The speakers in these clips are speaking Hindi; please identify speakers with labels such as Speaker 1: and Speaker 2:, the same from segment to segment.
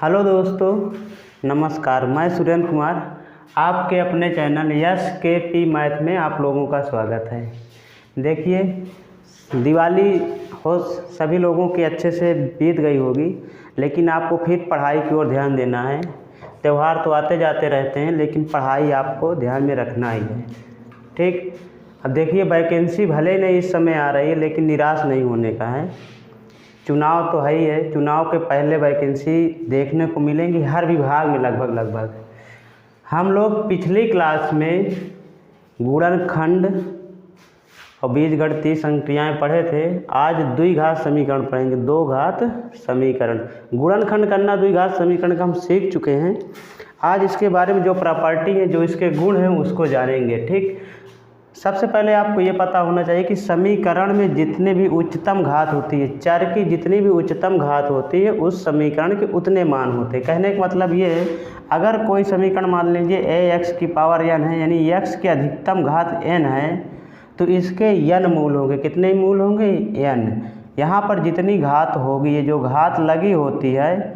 Speaker 1: हेलो दोस्तों, नमस्कार। मैं सुरेंद्र कुमार आपके अपने चैनल SKP मैथ में आप लोगों का स्वागत है। देखिए, दिवाली हो सभी लोगों की अच्छे से बीत गई होगी, लेकिन आपको फिर पढ़ाई की ओर ध्यान देना है। त्यौहार तो आते जाते रहते हैं, लेकिन पढ़ाई आपको ध्यान में रखना ही है। ठीक। अब देखिए, वैकेंसी भले ही नहीं इस समय आ रही है, लेकिन निराश नहीं होने का है। चुनाव तो है ही है। चुनाव के पहले वैकेंसी देखने को मिलेंगी हर विभाग में लगभग। हम लोग पिछली क्लास में गुणनखंड और बीजगणितीय संक्रियाएं पढ़े थे। आज द्विघात समीकरण पढ़ेंगे, दो घात समीकरण। गुणनखंड करना द्विघात समीकरण का हम सीख चुके हैं। आज इसके बारे में जो प्रॉपर्टी है, जो इसके गुण हैं, उसको जानेंगे। ठीक। सबसे पहले आपको ये पता होना चाहिए कि समीकरण में जितने भी उच्चतम घात होती है, चर की जितनी भी उच्चतम घात होती है, उस समीकरण के उतने मान होते हैं। कहने का मतलब ये है, अगर कोई समीकरण मान लीजिए ax की पावर n है, यानी x की अधिकतम घात n है, तो इसके n मूल होंगे। कितने मूल होंगे? n। यहाँ पर जितनी घात होगी, ये जो घात लगी होती है,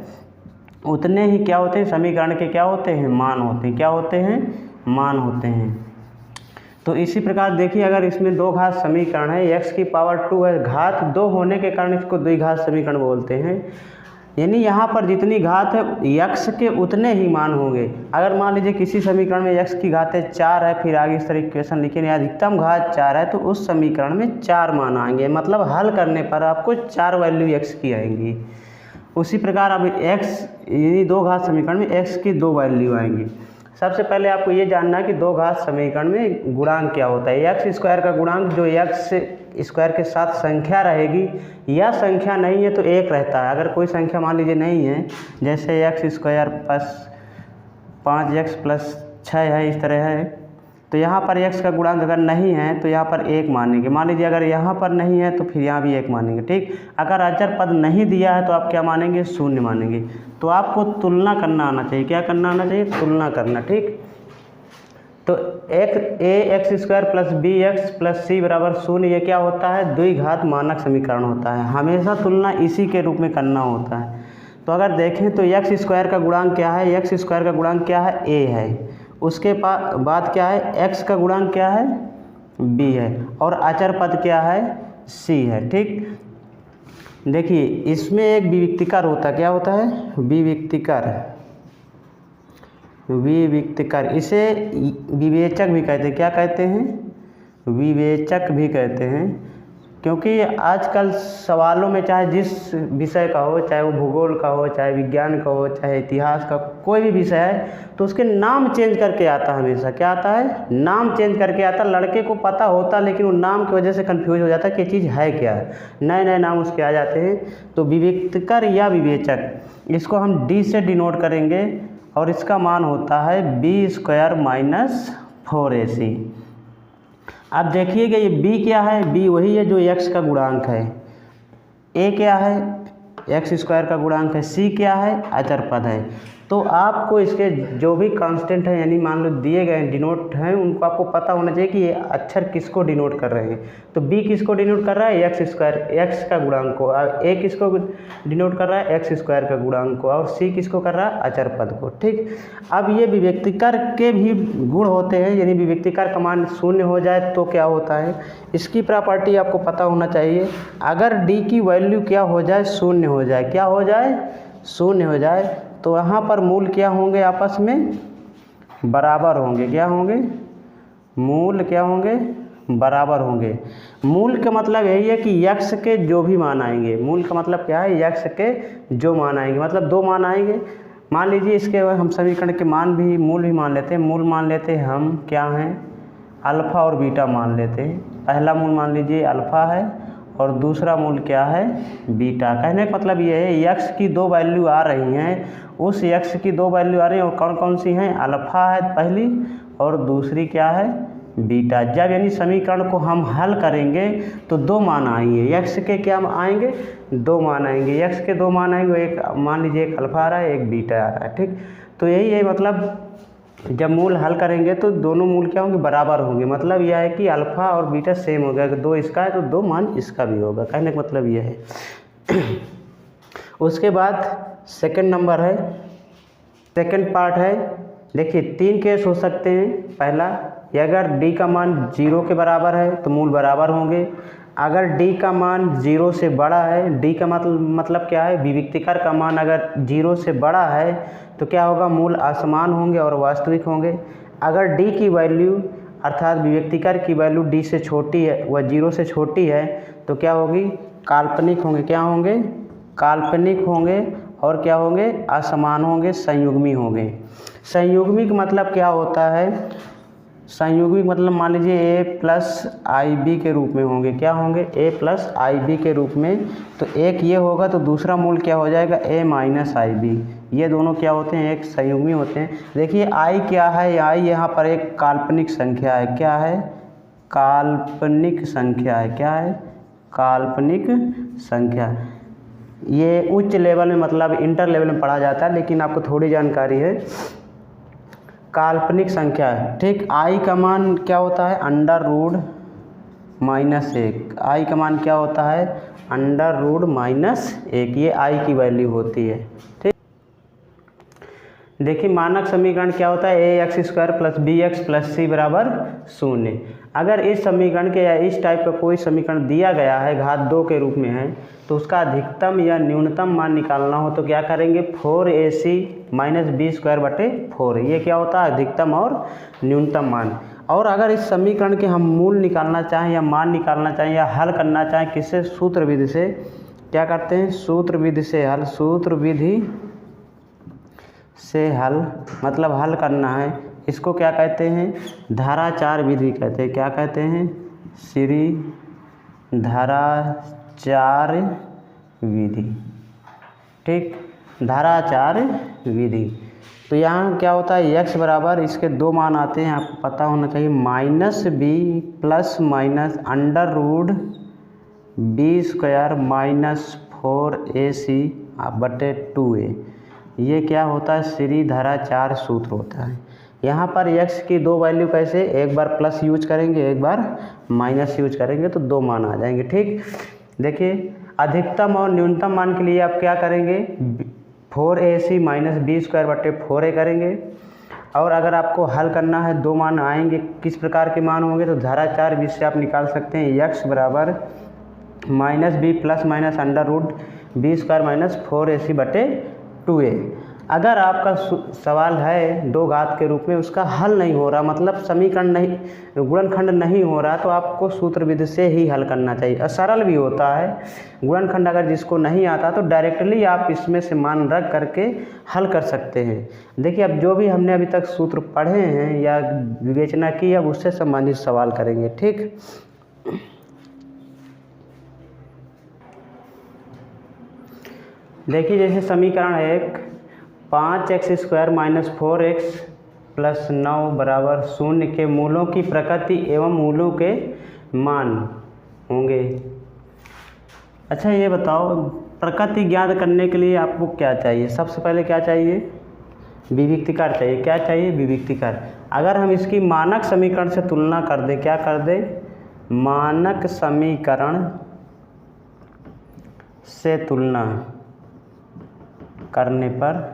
Speaker 1: उतने ही क्या होते हैं? समीकरण के क्या होते हैं? मान होते हैं। क्या होते हैं? मान होते हैं। तो इसी प्रकार देखिए, अगर इसमें दो घात समीकरण है, x की पावर 2 है, घात 2 होने के कारण इसको द्विघात समीकरण बोलते हैं। यानी यहाँ पर जितनी घात है x के उतने ही मान होंगे। अगर मान लीजिए किसी समीकरण में x की घात 4 है, फिर आगे इस तरह इक्वेशन लिखें, अधिकतम घात 4 है, तो उस समीकरण में 4 मान आएंगे। मतलब हल करने पर आपको 4 वैल्यू x की आएंगी। उसी प्रकार अब x, यानी दो घात समीकरण में x की 2 वैल्यू आएंगी। सबसे पहले आपको ये जानना है कि दो घात समीकरण में गुणांक क्या होता है। एक्स स्क्वायर का गुणांक जो एक्स स्क्वायर के साथ संख्या रहेगी, या संख्या नहीं है तो एक रहता है। अगर कोई संख्या मान लीजिए नहीं है, जैसे x square plus 5x plus 6 है, इस तरह है, तो यहाँ पर x का गुणांक अगर नहीं है तो यहाँ पर 1 मानेंगे। मान लीजिए अगर यहाँ पर नहीं है तो फिर यहाँ भी 1 मानेंगे। ठीक। अगर अचर पद नहीं दिया है तो आप क्या मानेंगे? 0 मानेंगे। तो आपको तुलना करना आना चाहिए। क्या करना आना चाहिए? तुलना करना। ठीक। तो ax square plus bx plus c बराबर 0, ये क्या होता है? द्विघात मानक समीकरण होता है। हमेशा तुलना इसी के रूप में करना होता है। तो अगर देखें तो x स्क्वायर का गुणांक क्या है? x स्क्वायर का गुणांक क्या है? a है। उसके बाद क्या है? x का गुणांक क्या है? b है। और अचर पद क्या है? c है। ठीक। देखिए, इसमें एक विविक्तिकर होता है। क्या होता है? विविक्तिकर। इसे विवेचक भी कहते हैं। क्या कहते हैं? विवेचक भी कहते हैं। क्योंकि आजकल सवालों में चाहे जिस विषय का हो, चाहे वो भूगोल का हो, चाहे विज्ञान का हो, चाहे इतिहास का, कोई भी विषय है, तो उसके नाम चेंज करके आता है। हमेशा क्या आता है? नाम चेंज करके आता। लड़के को पता होता, लेकिन वो नाम की वजह से कंफ्यूज हो जाता है कि ये चीज़ है क्या है। नए नए नाम उसके आ जाते हैं। तो विविक्तिकर या विवेचक, इसको हम d से डिनोट करेंगे, और इसका मान होता है b स्क्वायर माइनस 4ac। अब देखिएगा, ये b क्या है? b वही है जो x का गुणांक है। a क्या है? x स्क्वायर का गुणांक है। c क्या है? अचर पद है। तो आपको इसके जो भी कांस्टेंट है, यानी मान लो दिए गए डिनोट हैं, उनको आपको पता होना चाहिए कि ये अक्षर किसको डिनोट कर रहे हैं। तो b किसको डिनोट कर रहा है? एक्स स्क्वायर, x का गुणांक को। और a किसको डिनोट कर रहा है? एक्स स्क्वायर का गुणांक को। और c किसको कर रहा है? अचर पद को। ठीक। अब ये विविक्तिकर के भी गुण होते हैं, यानी विविक्तिकर का मान 0 हो जाए तो क्या होता है, इसकी प्रॉपर्टी आपको पता होना चाहिए। अगर d की वैल्यू क्या हो जाए? 0 हो जाए। क्या हो जाए? 0 हो जाए। तो यहाँ पर मूल क्या होंगे? आपस में बराबर होंगे। क्या होंगे? मूल क्या होंगे? बराबर होंगे। मूल का मतलब यही है कि x के जो भी मान आएंगे। मूल का मतलब क्या है? x के जो मान आएंगे, मतलब 2 मान आएंगे। मान लीजिए इसके हम समीकरण के मान भी, मूल भी मान लेते हैं। मूल मान लेते हैं हम क्या हैं? अल्फ़ा और बीटा मान लेते हैं। पहला मूल मान लीजिए अल्फ़ा है, और दूसरा मूल क्या है? बीटा। कहने का मतलब ये है, x की 2 वैल्यू आ रही हैं। उस x की 2 वैल्यू आ रही हैं, और कौन कौन सी हैं? अल्फ़ा है पहली, और दूसरी क्या है? बीटा। जब यानी समीकरण को हम हल करेंगे तो 2 मान आएंगे। x के क्या आएंगे? 2 मान आएंगे। x के 2 मान आएंगे। एक मान लीजिए एक अल्फ़ा आ रहा है, एक बीटा आ रहा है। ठीक। तो यही है, मतलब जब मूल हल करेंगे तो दोनों मूल क्या होंगे? बराबर होंगे। मतलब यह है कि अल्फ़ा और बीटा सेम हो गया। अगर 2 इसका है तो 2 मान इसका भी होगा। कहने का मतलब यह है। उसके बाद सेकंड नंबर है, सेकंड पार्ट है। देखिए 3 केस हो सकते हैं। पहला, ये अगर d का मान 0 के बराबर है तो मूल बराबर होंगे। अगर d का मान 0 से बड़ा है, d का मतलब क्या है, विविक्तिकर का मान अगर 0 से बड़ा है तो क्या होगा, मूल असमान होंगे और वास्तविक होंगे। अगर d की वैल्यू अर्थात विविक्तिकर की वैल्यू d से छोटी है, वह 0 से छोटी है, तो क्या होगी, काल्पनिक होंगे। क्या होंगे, काल्पनिक होंगे। और क्या होंगे, असमान होंगे, संयुग्मी होंगे। संयुग्मी का मतलब क्या होता है, संयुग्मी मतलब मान लीजिए a प्लस आई बी के रूप में होंगे। क्या होंगे, a प्लस आई बी के रूप में। तो एक ये होगा तो दूसरा मूल क्या हो जाएगा, a माइनस आई बी। ये दोनों क्या होते हैं, एक संयुग्मी होते हैं। देखिए i क्या है, i यहाँ पर एक काल्पनिक संख्या है। क्या है, काल्पनिक संख्या है। क्या है, काल्पनिक संख्या। ये उच्च लेवल में मतलब इंटर लेवल में पढ़ा जाता है, लेकिन आपको थोड़ी जानकारी है। काल्पनिक संख्या है, ठीक। i का मान क्या होता है, अंडर रूट -1। i का मान क्या होता है, अंडर रूट -1। ये i की वैल्यू होती है, ठीक। देखिए मानक समीकरण क्या होता है, ax² + bx + c = 0। अगर इस समीकरण के या इस टाइप का कोई समीकरण दिया गया है, घात 2 के रूप में है, तो उसका अधिकतम या न्यूनतम मान निकालना हो तो क्या करेंगे, 4ac - b² 4। ये क्या होता है, अधिकतम और न्यूनतम मान। और अगर इस समीकरण के हम मूल निकालना चाहें या मान निकालना चाहें या हल करना चाहें, किससे, सूत्र विधि से, क्या करते हैं, सूत्र विधि से हल। सूत्र विधि से हल मतलब हल करना है, इसको क्या कहते हैं, धाराचार विधि कहते हैं। क्या कहते हैं, श्री धाराचार विधि, ठीक, धाराचार विधि। तो यहाँ क्या होता है, x बराबर, इसके 2 मान आते हैं, आपको पता होना चाहिए, -b ± under root b² -4ac / 2a। ये क्या होता है, श्री धाराचार सूत्र होता है। यहाँ पर x की 2 वैल्यू कैसे, एक बार प्लस यूज करेंगे, एक बार माइनस यूज करेंगे, तो 2 मान आ जाएंगे, ठीक। देखिए अधिकतम और न्यूनतम मान के लिए आप क्या करेंगे, 4ac - b² 4a करेंगे। और अगर आपको हल करना है, 2 मान आएंगे, किस प्रकार के मान होंगे, तो धाराचार विधि से आप निकाल सकते हैं, x बराबर -b ± under root b² -4ac / 2a। अगर आपका सवाल है 2 घात के रूप में, उसका हल नहीं हो रहा, मतलब समीकरण नहीं, गुणनखंड नहीं हो रहा, तो आपको सूत्र विधि से ही हल करना चाहिए। और सरल भी होता है गुणनखंड। अगर जिसको नहीं आता तो डायरेक्टली आप इसमें से मान रख करके हल कर सकते हैं। देखिए अब जो भी हमने अभी तक सूत्र पढ़े हैं या विवेचना की, अब उससे संबंधित सवाल करेंगे, ठीक। देखिए जैसे समीकरण 1, 5x² - 4x + 9 = 0 के मूलों की प्रकृति एवं मूलों के मान होंगे। अच्छा ये बताओ, प्रकृति ज्ञात करने के लिए आपको क्या चाहिए, सबसे पहले क्या चाहिए, विविक्तिकार चाहिए। क्या चाहिए, विविक्तिकार। अगर हम इसकी मानक समीकरण से तुलना कर दें, क्या कर दें, मानक समीकरण से तुलना करने पर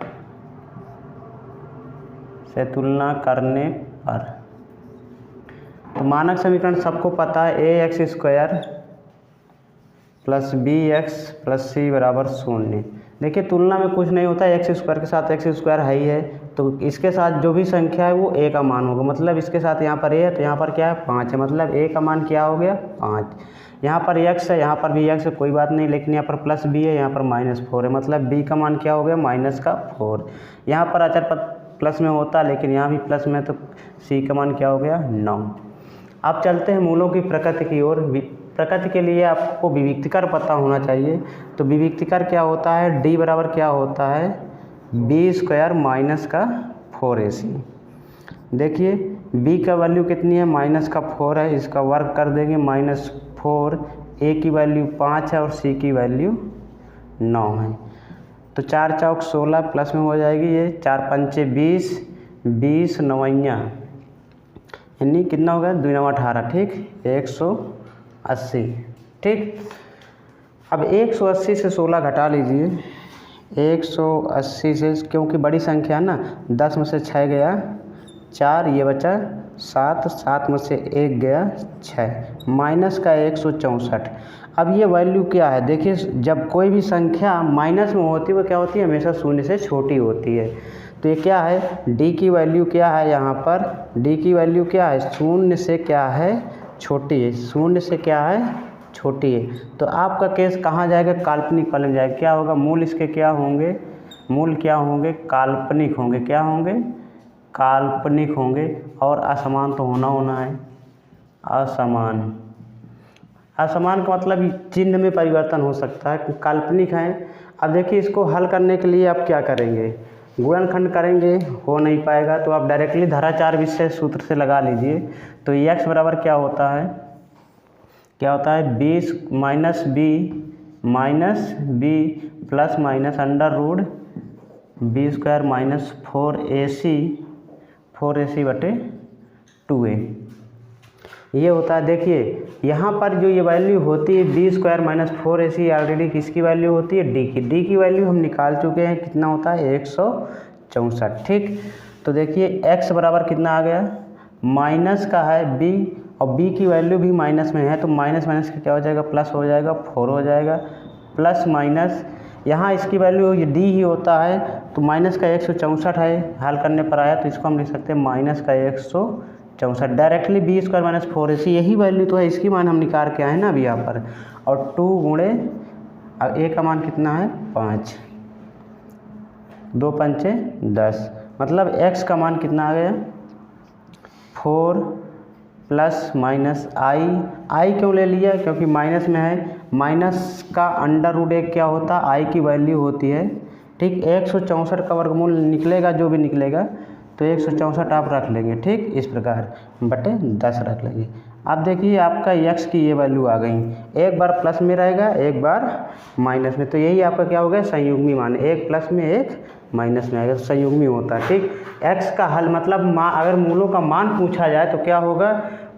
Speaker 1: तो मानक समीकरण सबको पता है, ax² + bx + c = 0। देखिए तुलना में कुछ नहीं होता, x² के साथ x² है ही है, तो इसके साथ जो भी संख्या है वो a का मान होगा। मतलब इसके साथ यहाँ पर a है तो यहाँ पर क्या है, 5 है, मतलब a का मान क्या हो गया, 5। यहाँ पर x है, यहाँ पर भी x है, कोई बात नहीं, लेकिन यहाँ पर +b है, यहाँ पर -4 है, मतलब b का मान क्या हो गया, -4। यहाँ पर अचर प्लस में होता, लेकिन यहाँ भी प्लस में, तो c का मान क्या हो गया, 9। अब चलते हैं मूलों की प्रकृति की ओर। प्रकृति के लिए आपको विविक्तिकार पता होना चाहिए। तो विविक्तिकार क्या होता है, d बराबर क्या होता है, b² - 4ac। देखिए b का वैल्यू कितनी है, -4 है, इसका वर्ग कर देंगे, -4, a की वैल्यू 5 है और c की वैल्यू 9 है। तो 4 चौक 16 प्लस में हो जाएगी, ये 4 पंचे 20, 20 नवैया यानी कितना होगा, 2 9 18, ठीक, 180, ठीक। अब 180 से 16 घटा लीजिए, 180 से, क्योंकि बड़ी संख्या है ना, 10 में से 6 गया 4, ये बचा 7, 7 में से 1 गया 6, माइनस का 164। अब ये वैल्यू क्या है, देखिए जब कोई भी संख्या माइनस में होती है वो क्या होती है, हमेशा शून्य से छोटी होती है। तो ये क्या है, डी की वैल्यू क्या है, यहाँ पर डी की वैल्यू क्या है, शून्य से क्या है, छोटी है, शून्य से क्या है, छोटी है। तो आपका केस कहाँ जाएगा, काल्पनिक वाले में जाएगा। क्या होगा, मूल इसके क्या होंगे, मूल क्या होंगे, काल्पनिक होंगे। क्या होंगे, काल्पनिक होंगे। और असमान तो होना है, असमान। असमान का मतलब चिन्ह में परिवर्तन हो सकता है, काल्पनिक है। अब देखिए इसको हल करने के लिए आप क्या करेंगे, गुणनखंड करेंगे, हो नहीं पाएगा तो आप डायरेक्टली धाराचार विषय सूत्र से लगा लीजिए। तो x बराबर क्या होता है, क्या होता है, 20 minus b plus minus under root b square minus 4ac बटे 2a, ये होता है। देखिए यहाँ पर जो ये वैल्यू होती है b square minus 4ac already किसकी वैल्यू होती है, डी की वैल्यू हम निकाल चुके हैं, कितना होता है 164। ठीक, तो देखिए x बराबर कितना आ गया, माइनस का है b और b की वैल्यू भी माइनस में है, तो माइनस माइनस का क्या हो जाएगा, प्लस हो जाएगा, 4 हो जाएगा, प्लस माइनस यहाँ इसकी वैल्यू ये d ही होता है, तो माइनस का 164 है, हल करने पर आया, तो इसको हम लिख सकते हैं माइनस का 164। Directly B square minus 4ac यही वैल्यू तो है, इसकी मान हम निकाल के आए ना अभी यहाँ पर। और 2 गुणे, अब a का मान कितना है 5, 2 पंचे 10, मतलब x का मान कितना आ गया 4 प्लस माइनस आई क्यों ले लिया, क्योंकि माइनस में है, माइनस का अंडर रूट 1 क्या होता है, आई की वैल्यू होती है। ठीक, 164 का वर्गमूल निकलेगा जो भी निकलेगा, तो 164 आप रख लेंगे। ठीक, इस प्रकार बटे 10 रख लेंगे। अब देखिए आपका x की ये वैल्यू आ गई, एक बार प्लस में रहेगा एक बार माइनस में, तो यही आपका क्या हो गया, संयुग्मी मान, एक प्लस में एक माइनस में आएगा, तो संयुग्मी होता है। ठीक, x का हल मतलब अगर मूलों का मान पूछा जाए तो क्या होगा,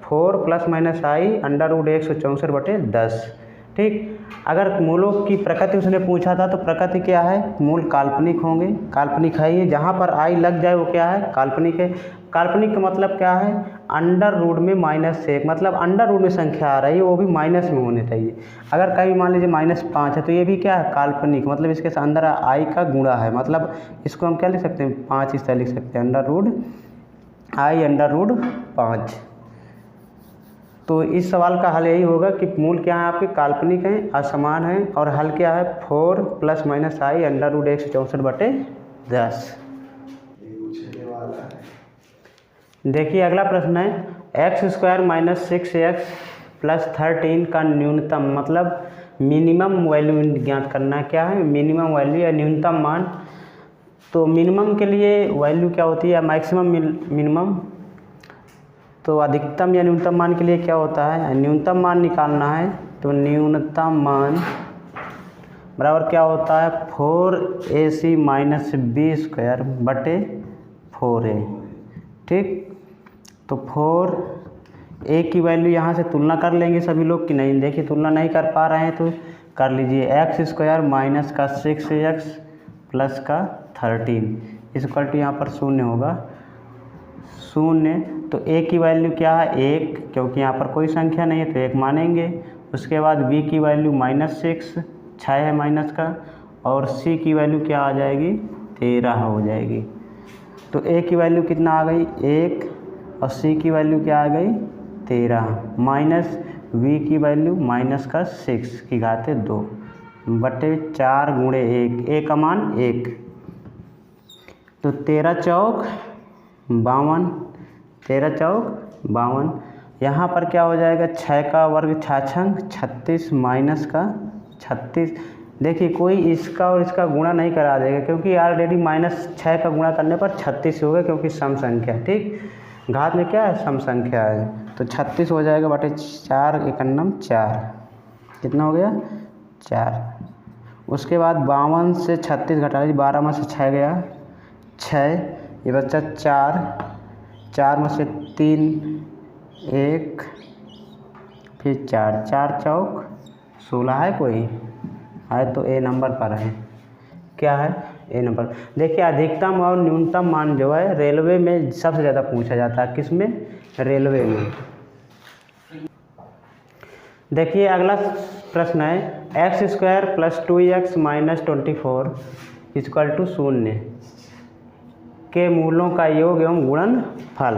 Speaker 1: 4 प्लस माइनस आई अंडर रूट 164 बटे 10। ठीक, अगर मूलों की प्रकृति उसने पूछा था तो प्रकृति क्या है, मूल काल्पनिक होंगे, काल्पनिक है ये, जहाँ पर आई लग जाए वो क्या है, काल्पनिक है। काल्पनिक का मतलब क्या है, अंडर रूट में -1, मतलब अंडर रूट में संख्या आ रही है वो भी माइनस में होने चाहिए। अगर कहीं मान लीजिए -5 है तो ये भी क्या है, काल्पनिक, मतलब इसके अंदर आई का गुणा है, मतलब इसको हम क्या लिख सकते हैं, 5 इस तरह लिख सकते हैं, under root i under root 5। तो इस सवाल का हल यही होगा कि मूल क्या है आपके, काल्पनिक हैं, असमान हैं, और हल क्या है 4 प्लस माइनस आई अंडर रूट 164 बटे 10। देखिए अगला प्रश्न है, x square minus 6x plus 13 का न्यूनतम मतलब मिनिमम वैल्यू ज्ञात करना। क्या है, मिनिमम वैल्यू या न्यूनतम मान। तो मिनिमम के लिए वैल्यू क्या होती है, मैक्सिमम मिनिमम, तो अधिकतम या न्यूनतम मान के लिए क्या होता है, न्यूनतम मान निकालना है, तो न्यूनतम मान बराबर क्या होता है, 4ac माइनस बी स्क्वायर बटे 4a। ठीक, तो 4a की वैल्यू यहाँ से तुलना कर लेंगे सभी लोग कि नहीं, देखिए तुलना नहीं कर पा रहे हैं तो कर लीजिए, x स्क्वायर माइनस का 6x प्लस का 13 इक्वल टू यहाँ पर 0 होगा, 0। तो a की वैल्यू क्या है 1, क्योंकि यहाँ पर कोई संख्या नहीं है तो 1 मानेंगे। उसके बाद b की वैल्यू -6 है माइनस का, और c की वैल्यू क्या आ जाएगी 13 हो जाएगी। तो a की वैल्यू कितना आ गई 1 और c की वैल्यू क्या आ गई 13, माइनस v की वैल्यू माइनस का 6 की घाते 2 बटे 4 गुणे 1, a का मान 1, तो 13 चौक 52, 13 चौक 52। यहाँ पर क्या हो जाएगा, 6 का वर्ग 6 36 माइनस का 36। देखिए कोई इसका और इसका गुणा नहीं करा देगा, क्योंकि ऑलरेडी -6 का गुणा करने पर 36 होगा, क्योंकि सम संख्या। ठीक, घात में क्या है, सम संख्या है, तो 36 हो जाएगा बटे 4 एकन्नम 4, कितना हो गया 4। उसके बाद 52 से 36 घटा लीजिए, 12 में से 6 गया 6, ये बच्चा 4 में से 3 1, फिर 4 चौक 16 है, कोई है तो ए नंबर पर है, क्या है, ए नंबर। देखिए अधिकतम और न्यूनतम मान जो है रेलवे में सबसे ज़्यादा पूछा जाता है, किस में, रेलवे में। देखिए अगला प्रश्न है x² + 2x - 24 = 0 के मूलों का योग एवं गुणनफल।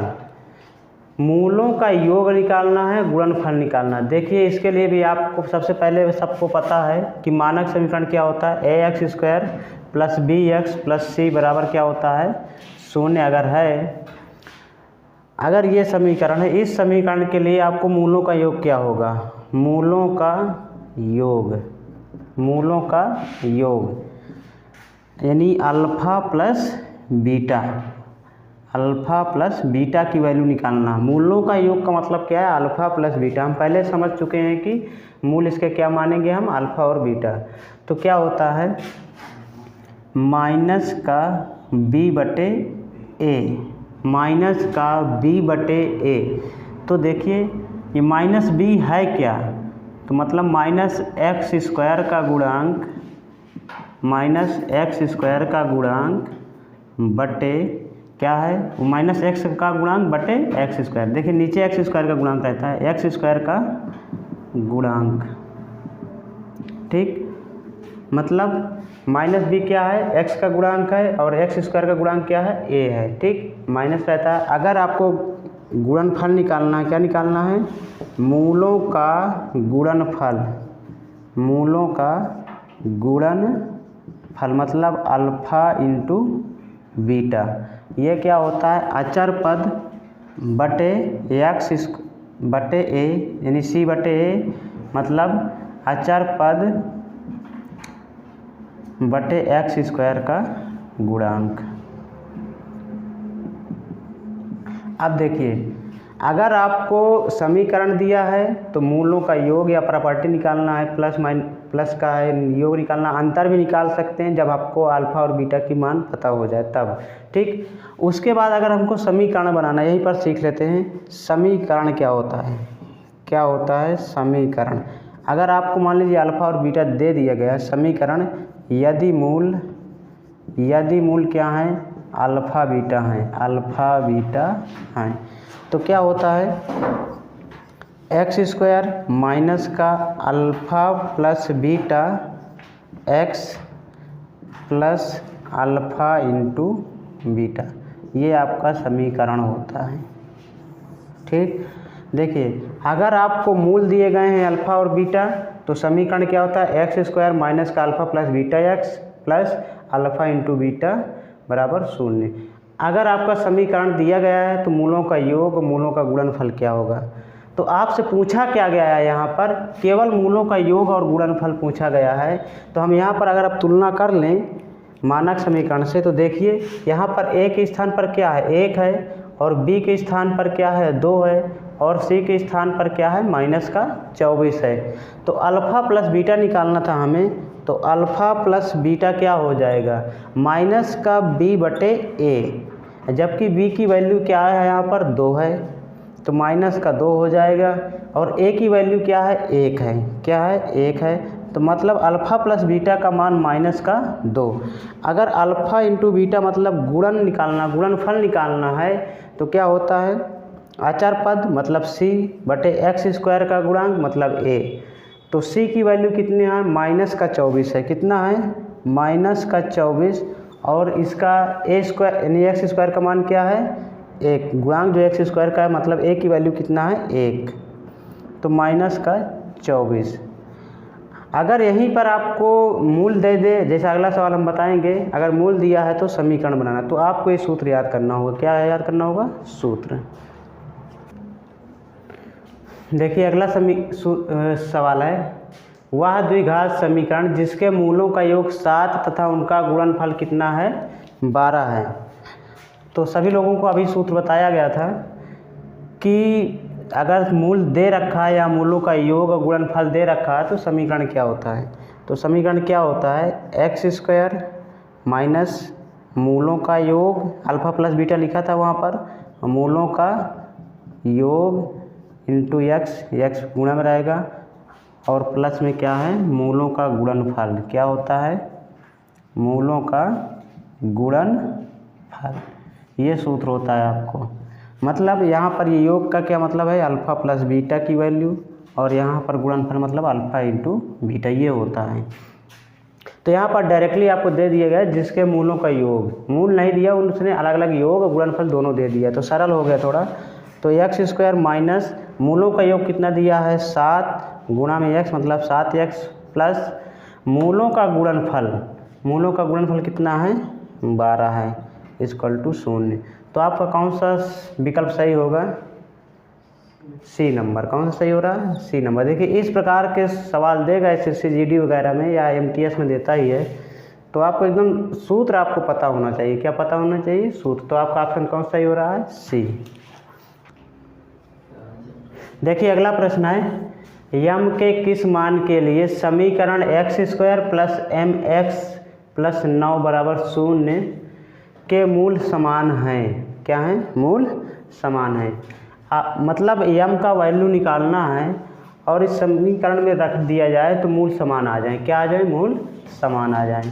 Speaker 1: मूलों का योग निकालना है, गुणनफल निकालना है। देखिए इसके लिए भी आपको सबसे पहले सबको पता है कि मानक समीकरण क्या होता है, ax² + bx + c बराबर क्या होता है, 0 अगर ये समीकरण है, इस समीकरण के लिए आपको मूलों का योग क्या होगा, मूलों का योग यानी अल्फ़ा प्लस बीटा की वैल्यू निकालना। मूलों का योग का मतलब क्या है, अल्फ़ा प्लस बीटा। हम पहले समझ चुके हैं कि मूल इसके क्या मानेंगे हम, अल्फ़ा और बीटा। तो क्या होता है माइनस का b/a। तो देखिए ये माइनस b है क्या, तो मतलब -x² का गुणांक बटे क्या है, -x का गुणांक बटे x²। देखिए नीचे x² का गुणांक रहता है, x² का गुणांक, ठीक। मतलब -b क्या है, x का गुणांक है, और x² का गुणांक क्या है, a है, ठीक। माइनस रहता है। अगर आपको गुणनफल निकालना है, क्या निकालना है, मूलों का गुणनफल मतलब अल्फ़ा × बीटा। ये क्या होता है, अचर पद बटे x बटे a यानी c/a, मतलब अचर पद बटे x² का गुणांक। अब देखिए अगर आपको समीकरण दिया है तो मूलों का योग या प्रॉपर्टी निकालना है, प्लस का है योग निकालना, अंतर भी निकाल सकते हैं जब आपको अल्फ़ा और बीटा की मान पता हो जाए तब, ठीक। उसके बाद अगर हमको समीकरण बनाना है, यहीं पर सीख लेते हैं समीकरण क्या होता है, समीकरण। अगर आपको मान लीजिए अल्फ़ा और बीटा दे दिया गया है, समीकरण यदि मूल क्या है, अल्फ़ा बीटा हैं, तो क्या होता है x² माइनस का alpha plus beta x plus alpha × beta, ये आपका समीकरण होता है, ठीक। देखिए अगर आपको मूल दिए गए हैं अल्फ़ा और बीटा तो समीकरण क्या होता है, x² माइनस का alpha plus beta x plus alpha × beta बराबर 0। अगर आपका समीकरण दिया गया है तो मूलों का योग, मूलों का गुणनफल क्या होगा। तो आपसे पूछा क्या गया है, यहाँ पर केवल मूलों का योग और गुणनफल पूछा गया है। तो हम यहाँ पर अगर आप तुलना कर लें मानक समीकरण से, तो देखिए यहाँ पर a के स्थान पर क्या है, 1 है, और b के स्थान पर क्या है, 2 है, और c के स्थान पर क्या है, -24 है। तो अल्फ़ा प्लस बीटा निकालना था हमें, तो अल्फ़ा प्लस बीटा क्या हो जाएगा, -b/a, जबकि b की वैल्यू क्या है यहाँ पर 2 है, तो -2 हो जाएगा, और a की वैल्यू क्या है, 1 है, क्या है, 1 है। तो मतलब अल्फ़ा प्लस बीटा का मान -2। अगर अल्फ़ा × बीटा मतलब गुणनफल निकालना है तो क्या होता है, अचर पद मतलब c बटे x² का गुणांक मतलब a। तो c की वैल्यू कितनी है, -24 है, कितना है, -24, और इसका a² यानी x² का मान क्या है, 1, गुणांक जो x² का है मतलब a की वैल्यू कितना है, 1, तो -24। अगर यहीं पर आपको मूल दे दे, जैसे अगला सवाल हम बताएंगे, अगर मूल दिया है तो समीकरण बनाना, तो आपको ये सूत्र याद करना होगा। क्या याद करना होगा, सूत्र। देखिए अगला सवाल है, वह द्विघात समीकरण जिसके मूलों का योग 7 तथा उनका गुणनफल कितना है, 12 है। तो सभी लोगों को अभी सूत्र बताया गया था कि अगर मूल दे रखा है या मूलों का योग और गुणनफल दे रखा है तो समीकरण क्या होता है। तो समीकरण क्या होता है, x² माइनस मूलों का योग, अल्फ़ा प्लस बीटा लिखा था वहाँ पर, मूलों का योग इंटू x गुणा में रहेगा, और प्लस में क्या है, मूलों का गुणनफल क्या होता है, मूलों का गुणनफल, ये सूत्र होता है आपको। मतलब यहाँ पर ये योग का क्या मतलब है, अल्फ़ा प्लस बीटा की वैल्यू, और यहाँ पर गुणनफल मतलब अल्फ़ा इंटू बीटा, ये होता है। तो यहाँ पर डायरेक्टली आपको दे दिया गया जिसके मूलों का योग, मूल नहीं दिया, उसने अलग अलग योग और गुणनफल दोनों दे दिया, तो सरल हो गया थोड़ा। तो एक्स स्क्वायर माइनस मूलों का योग कितना दिया है 7 गुणा में एक्स मतलब 7x प्लस मूलों का गुणनफल कितना है 12 है इक्वल टू 0। तो आपका कौन सा विकल्प सही होगा, सी नंबर। कौन सा सही हो रहा है, सी नंबर। देखिए इस प्रकार के सवाल देगा SSC GD वगैरह में या MTS में देता ही है, तो आपको एकदम सूत्र आपको पता होना चाहिए। क्या पता होना चाहिए, सूत्र। तो आपका ऑप्शन कौन सा सही हो रहा है, सी। देखिए अगला प्रश्न है, यम के किस मान के लिए समीकरण x square plus mx plus 9 बराबर 0 के मूल समान हैं। क्या है, मूल समान है। मतलब यम का वैल्यू निकालना है और इस समीकरण में रख दिया जाए तो मूल समान आ जाए। क्या आ जाए, मूल समान आ जाए।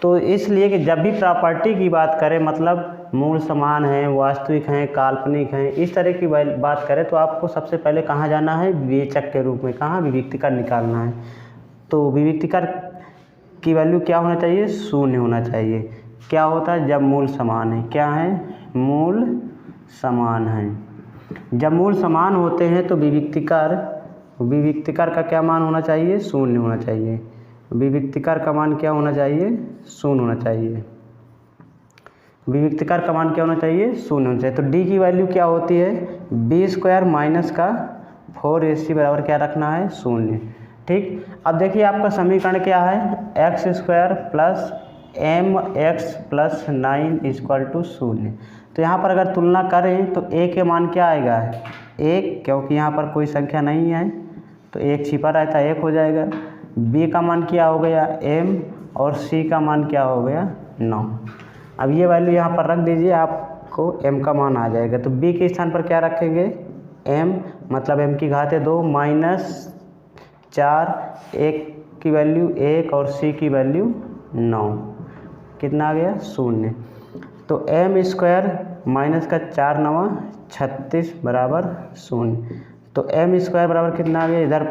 Speaker 1: तो इसलिए कि जब भी प्रॉपर्टी की बात करें, मतलब मूल समान हैं, वास्तविक हैं, काल्पनिक हैं, इस तरह की बात करें तो आपको सबसे पहले कहाँ जाना है, विवेचक के रूप में, कहाँ, विविक्तिकर निकालना है। तो विविक्तिकर की वैल्यू क्या होना चाहिए, 0 होना चाहिए। क्या होता है, जब मूल समान है। क्या है, मूल समान है। जब मूल समान होते हैं तो विविक्तिकर का क्या मान होना चाहिए, 0 होना चाहिए। विविक्तिकर का मान क्या होना चाहिए, 0 होना चाहिए। विविक्तिकर का मान क्या होना चाहिए, 0 होना चाहिए। तो डी की वैल्यू क्या होती है, बी स्क्वायर माइनस का 4ac बराबर क्या रखना है, 0। ठीक। अब देखिए आपका समीकरण क्या है, x square plus mx plus 9 equal to 0। तो यहाँ पर अगर तुलना करें तो a के मान क्या आएगा, 1, क्योंकि यहाँ पर कोई संख्या नहीं है तो 1 छिपा रहता है, 1 हो जाएगा। b का मान क्या हो गया, m, और c का मान क्या हो गया, 9। अब ये वैल्यू यहाँ पर रख दीजिए, आपको m का मान आ जाएगा। तो b के स्थान पर क्या रखेंगे, m, मतलब m की घात 2 माइनस 4, 1 की वैल्यू 1 और c की वैल्यू 9, कितना आ गया, 0। तो m स्क्वायर माइनस का 4 9 36 बराबर 0। तो m स्क्वायर बराबर कितना आ गया, इधर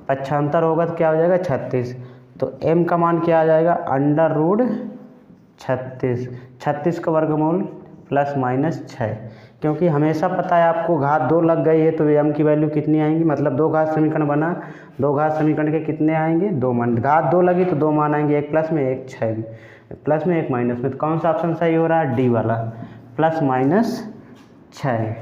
Speaker 1: पक्षांतर होगा तो क्या हो जाएगा, 36। तो m का मान क्या आ जाएगा, अंडर रूट 36 का वर्गमूल प्लस माइनस 6। क्योंकि हमेशा पता है आपको घात 2 लग गई है तो m की वैल्यू कितनी आएंगी, मतलब 2 घात समीकरण बना, 2 घात समीकरण के कितने आएंगे, 2 मान। घात 2 लगी तो 2 मान आएंगे, 1 प्लस में 1 6 में, प्लस में 1 माइनस में। तो कौन सा ऑप्शन सही हो रहा है, डी वाला, प्लस माइनस 6।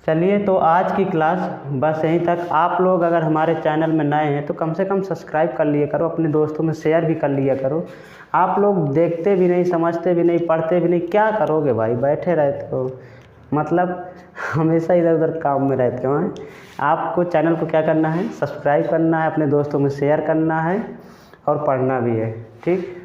Speaker 1: चलिए तो आज की क्लास बस यहीं तक। आप लोग अगर हमारे चैनल में नए हैं तो कम से कम सब्सक्राइब कर लिया करो, अपने दोस्तों में शेयर भी कर लिया करो। आप लोग देखते भी नहीं, समझते भी नहीं, पढ़ते भी नहीं, क्या करोगे भाई, बैठे रहते हो, मतलब हमेशा इधर उधर काम में रहते हो। आपको चैनल को क्या करना है, सब्सक्राइब करना है, अपने दोस्तों में शेयर करना है और पढ़ना भी है। ठीक।